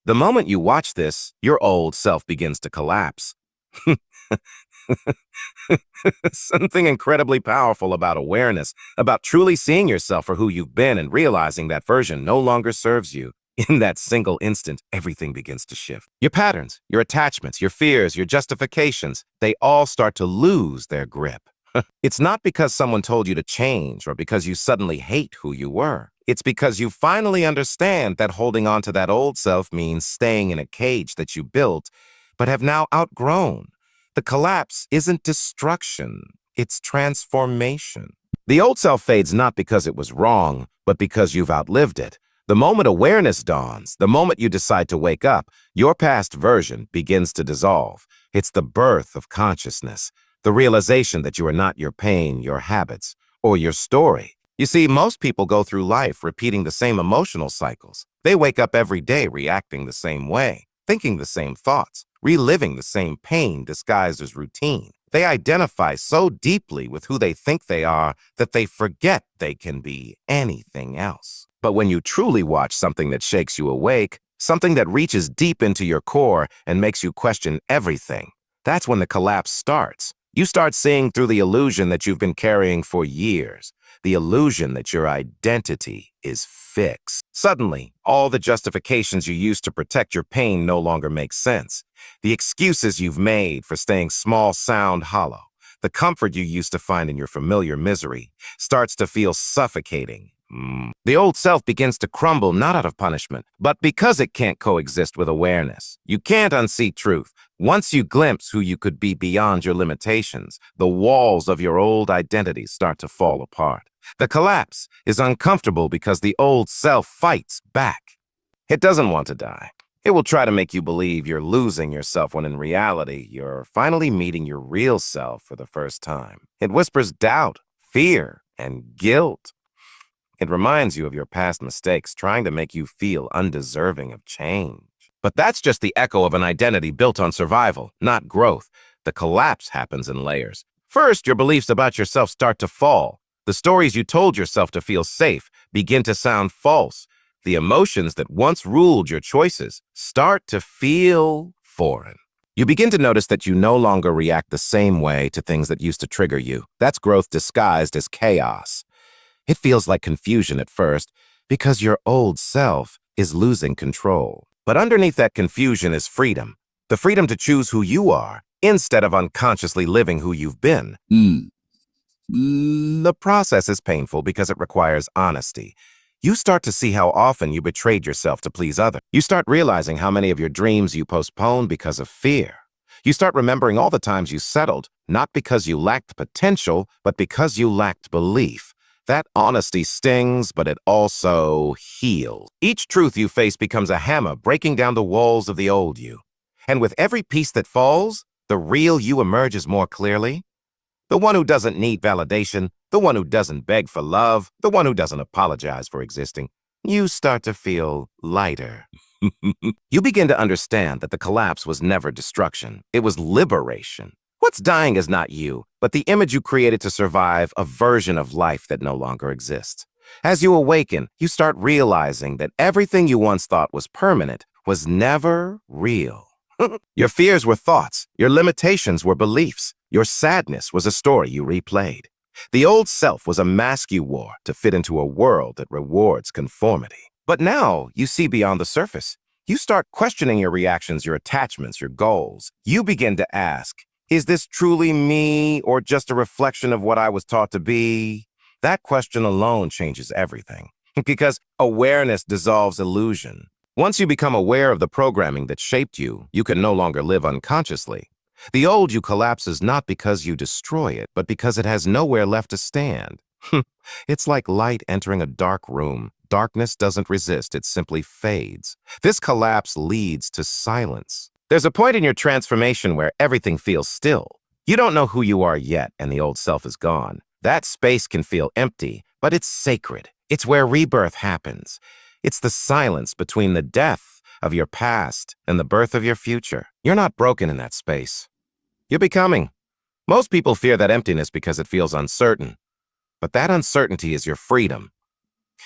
The moment you watch this, your old self begins to collapse. Something incredibly powerful about awareness, about truly seeing yourself for who you've been and realizing that version no longer serves you. In that single instant, everything begins to shift. Your patterns, your attachments, your fears, your justifications, they all start to lose their grip. It's not because someone told you to change or because you suddenly hate who you were. It's because you finally understand that holding on to that old self means staying in a cage that you built, but have now outgrown. The collapse isn't destruction, it's transformation. The old self fades not because it was wrong, but because you've outlived it. The moment awareness dawns, the moment you decide to wake up, your past version begins to dissolve. It's the birth of consciousness, the realization that you are not your pain, your habits, or your story. You see, most people go through life repeating the same emotional cycles. They wake up every day reacting the same way, thinking the same thoughts, reliving the same pain disguised as routine. They identify so deeply with who they think they are that they forget they can be anything else. But when you truly watch something that shakes you awake, something that reaches deep into your core and makes you question everything, that's when the collapse starts. You start seeing through the illusion that you've been carrying for years, the illusion that your identity is fixed. Suddenly, all the justifications you used to protect your pain no longer make sense. The excuses you've made for staying small sound hollow. The comfort you used to find in your familiar misery starts to feel suffocating. The old self begins to crumble not out of punishment, but because it can't coexist with awareness. You can't unsee truth. Once you glimpse who you could be beyond your limitations, the walls of your old identity start to fall apart. The collapse is uncomfortable because the old self fights back. It doesn't want to die. It will try to make you believe you're losing yourself when in reality, you're finally meeting your real self for the first time. It whispers doubt, fear, and guilt. It reminds you of your past mistakes, trying to make you feel undeserving of change. But that's just the echo of an identity built on survival, not growth. The collapse happens in layers. First, your beliefs about yourself start to fall. The stories you told yourself to feel safe begin to sound false. The emotions that once ruled your choices start to feel foreign. You begin to notice that you no longer react the same way to things that used to trigger you. That's growth disguised as chaos. It feels like confusion at first because your old self is losing control. But underneath that confusion is freedom. The freedom to choose who you are instead of unconsciously living who you've been. The process is painful because it requires honesty. You start to see how often you betrayed yourself to please others. You start realizing how many of your dreams you postponed because of fear. You start remembering all the times you settled, not because you lacked potential, but because you lacked belief. That honesty stings, but it also heals. Each truth you face becomes a hammer breaking down the walls of the old you. And with every piece that falls, the real you emerges more clearly. The one who doesn't need validation, the one who doesn't beg for love, the one who doesn't apologize for existing. You start to feel lighter. You begin to understand that the collapse was never destruction. It was liberation. What's dying is not you, but the image you created to survive a version of life that no longer exists. As you awaken, you start realizing that everything you once thought was permanent was never real. Your fears were thoughts, your limitations were beliefs, your sadness was a story you replayed. The old self was a mask you wore to fit into a world that rewards conformity. But now you see beyond the surface. You start questioning your reactions, your attachments, your goals. You begin to ask, is this truly me or just a reflection of what I was taught to be? That question alone changes everything because awareness dissolves illusion. Once you become aware of the programming that shaped you, you can no longer live unconsciously. The old you collapses not because you destroy it, but because it has nowhere left to stand. It's like light entering a dark room. Darkness doesn't resist, it simply fades. This collapse leads to silence. There's a point in your transformation where everything feels still. You don't know who you are yet, and the old self is gone. That space can feel empty, but it's sacred. It's where rebirth happens. It's the silence between the death of your past and the birth of your future. You're not broken in that space. You're becoming. Most people fear that emptiness because it feels uncertain. But that uncertainty is your freedom.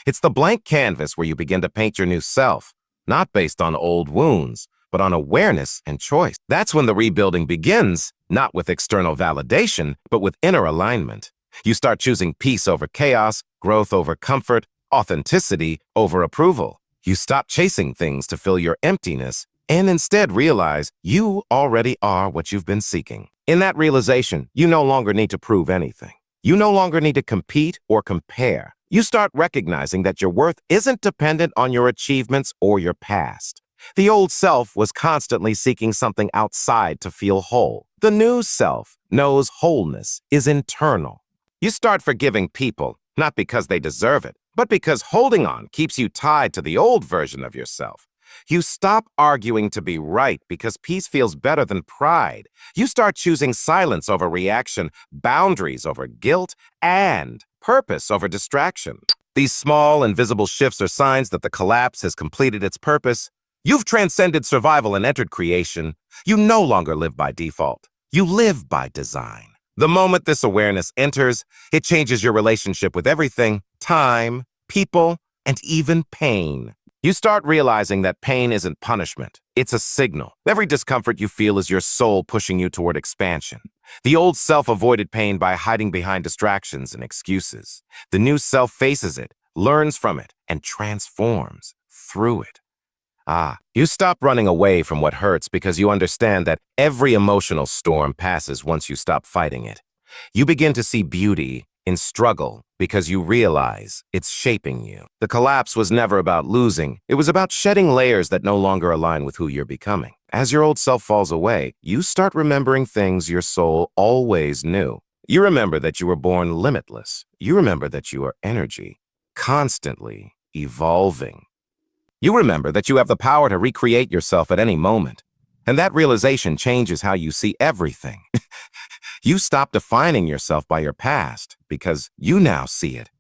It's the blank canvas where you begin to paint your new self, not based on old wounds, but on awareness and choice. That's when the rebuilding begins, not with external validation, but with inner alignment. You start choosing peace over chaos, growth over comfort, authenticity over approval. You stop chasing things to fill your emptiness and instead realize you already are what you've been seeking. In that realization, you no longer need to prove anything. You no longer need to compete or compare. You start recognizing that your worth isn't dependent on your achievements or your past. The old self was constantly seeking something outside to feel whole. The new self knows wholeness is internal. You start forgiving people, not because they deserve it, but because holding on keeps you tied to the old version of yourself. You stop arguing to be right because peace feels better than pride. You start choosing silence over reaction, boundaries over guilt, and purpose over distraction. These small, invisible shifts are signs that the collapse has completed its purpose. You've transcended survival and entered creation. You no longer live by default. You live by design. The moment this awareness enters, it changes your relationship with everything, time, people, and even pain. You start realizing that pain isn't punishment. It's a signal. Every discomfort you feel is your soul pushing you toward expansion. The old self avoided pain by hiding behind distractions and excuses. The new self faces it, learns from it, and transforms through it. You stop running away from what hurts because you understand that every emotional storm passes once you stop fighting it. You begin to see beauty in struggle because you realize it's shaping you. The collapse was never about losing. It was about shedding layers that no longer align with who you're becoming. As your old self falls away, you start remembering things your soul always knew. You remember that you were born limitless. You remember that you are energy, constantly evolving. You remember that you have the power to recreate yourself at any moment. And that realization changes how you see everything. You stop defining yourself by your past because you now see it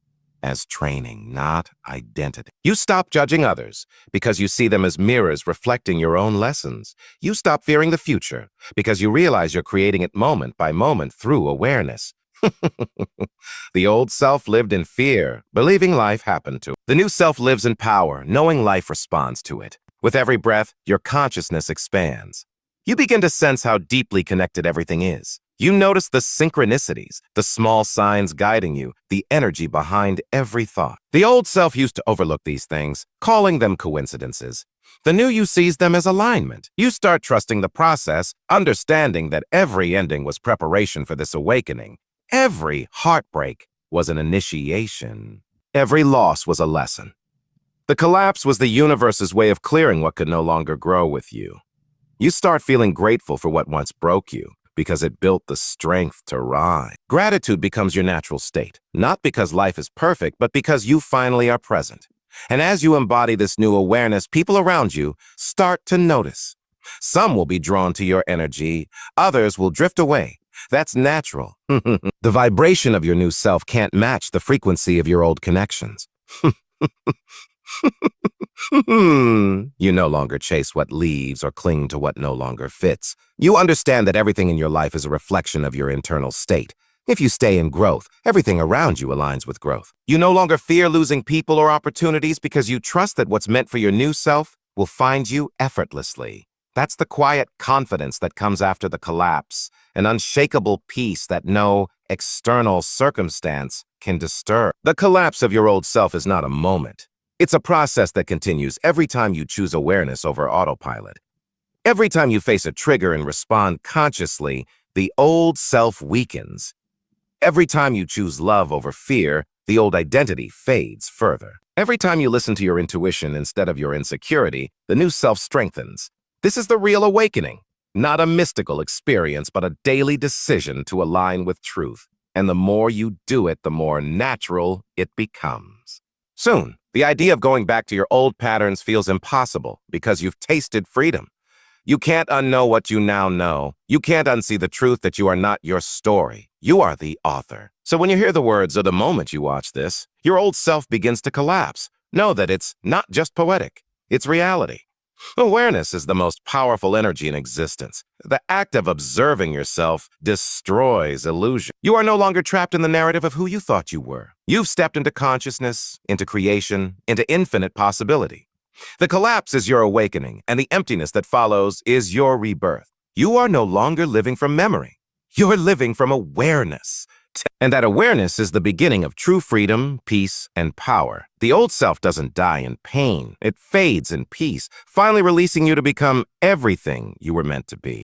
as training, not identity. You stop judging others because you see them as mirrors reflecting your own lessons. You stop fearing the future because you realize you're creating it moment by moment through awareness. The old self lived in fear, believing life happened to it. The new self lives in power, knowing life responds to it. With every breath, your consciousness expands. You begin to sense how deeply connected everything is. You notice the synchronicities, the small signs guiding you, the energy behind every thought. The old self used to overlook these things, calling them coincidences. The new you sees them as alignment. You start trusting the process, understanding that every ending was preparation for this awakening. Every heartbreak was an initiation. Every loss was a lesson. The collapse was the universe's way of clearing what could no longer grow with you. You start feeling grateful for what once broke you, because it built the strength to rise. Gratitude becomes your natural state, not because life is perfect, but because you finally are present. And as you embody this new awareness, people around you start to notice. Some will be drawn to your energy, others will drift away. That's natural. The vibration of your new self can't match the frequency of your old connections. You no longer chase what leaves or cling to what no longer fits. You understand that everything in your life is a reflection of your internal state. If you stay in growth, everything around you aligns with growth. You no longer fear losing people or opportunities because you trust that what's meant for your new self will find you effortlessly. That's the quiet confidence that comes after the collapse, an unshakable peace that no external circumstance can disturb. The collapse of your old self is not a moment. It's a process that continues every time you choose awareness over autopilot. Every time you face a trigger and respond consciously, the old self weakens. Every time you choose love over fear, the old identity fades further. Every time you listen to your intuition instead of your insecurity, the new self strengthens. This is the real awakening, not a mystical experience, but a daily decision to align with truth. And the more you do it, the more natural it becomes. Soon, the idea of going back to your old patterns feels impossible because you've tasted freedom. You can't unknow what you now know. You can't unsee the truth that you are not your story. You are the author. So when you hear the words or the moment you watch this, your old self begins to collapse. Know that it's not just poetic. It's reality. Awareness is the most powerful energy in existence. The act of observing yourself destroys illusion. You are no longer trapped in the narrative of who you thought you were. You've stepped into consciousness, into creation, into infinite possibility. The collapse is your awakening, and the emptiness that follows is your rebirth. You are no longer living from memory. You're living from awareness. And that awareness is the beginning of true freedom, peace, and power. The old self doesn't die in pain. It fades in peace, finally releasing you to become everything you were meant to be.